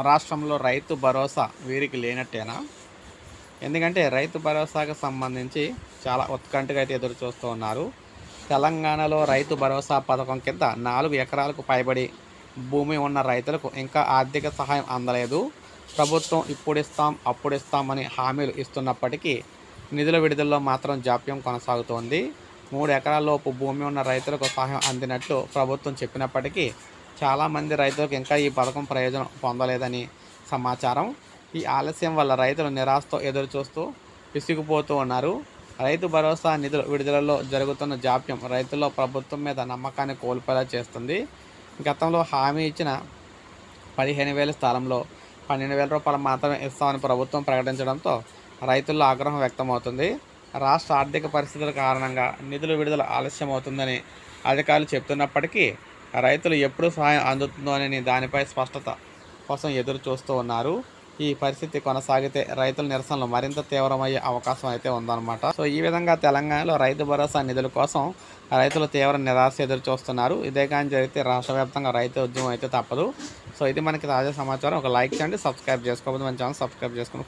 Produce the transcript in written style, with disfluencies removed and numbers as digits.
రాష్ట్రంలో రైతు భరోసా వీరికి లేనట్టేనా? ఎందుకంటే రైతు భరోసాకు సంబంధించి చాలా ఉత్కంఠగా అయితే ఎదురు చూస్తూ ఉన్నారు. తెలంగాణలో రైతు భరోసా పథకం కింద 4 ఎకరాలకు పైబడి భూమి ఉన్న రైతులకు ఇంకా ఆర్థిక సహాయం అందలేదు. ప్రభుత్వం ఇప్పుడిస్తాం, అప్పుడిస్తామని హామీలు ఇస్తున్నప్పటికీ నిధుల విడుదలలో మాత్రం జాప్యం కొనసాగుతోంది. 3 ఎకరాలలోపు భూమి ఉన్న రైతులకు సహాయం అందినట్లు ప్రభుత్వం చెప్పినప్పటికీ చాలామంది రైతులకు ఇంకా ఈ పథకం ప్రయోజనం పొందలేదని సమాచారం. ఈ ఆలస్యం వల్ల రైతులు నిరాశతో ఎదురుచూస్తూ విసిగిపోతూ ఉన్నారు. రైతు భరోసా నిధుల విడుదలలో జరుగుతున్న జాప్యం రైతుల్లో ప్రభుత్వం మీద నమ్మకాన్ని కోల్పోయేలా చేస్తుంది. గతంలో హామీ ఇచ్చిన 15,000 స్థానంలో 12,000 రూపాయలు మాత్రమే ఇస్తామని ప్రభుత్వం ప్రకటించడంతో రైతుల్లో ఆగ్రహం వ్యక్తమవుతుంది. రాష్ట్ర ఆర్థిక పరిస్థితుల కారణంగా నిధుల విడుదల ఆలస్యం అవుతుందని అధికారులు చెబుతున్నప్పటికీ రైతులు ఎప్పుడు సహాయం అందుతుందోనని దానిపై స్పష్టత కోసం ఎదురు చూస్తూ ఉన్నారు. ఈ పరిస్థితి కొనసాగితే రైతుల నిరసనలు మరింత తీవ్రమయ్యే అవకాశం అయితే ఉందన్నమాట. సో ఈ విధంగా తెలంగాణలో రైతు భరోసా నిధుల కోసం రైతులు తీవ్ర నిరాశ ఎదురు చూస్తున్నారు. ఇదే కానీ జరిగితే రాష్ట్ర వ్యాప్తంగా రైతు ఉద్యమం అయితే తప్పదు. సో ఇది మనకి తాజా సమాచారం. ఒక లైక్ చేయండి, సబ్స్క్రైబ్ చేసుకోకపోతే మన ఛానల్ సబ్స్క్రైబ్ చేసుకుని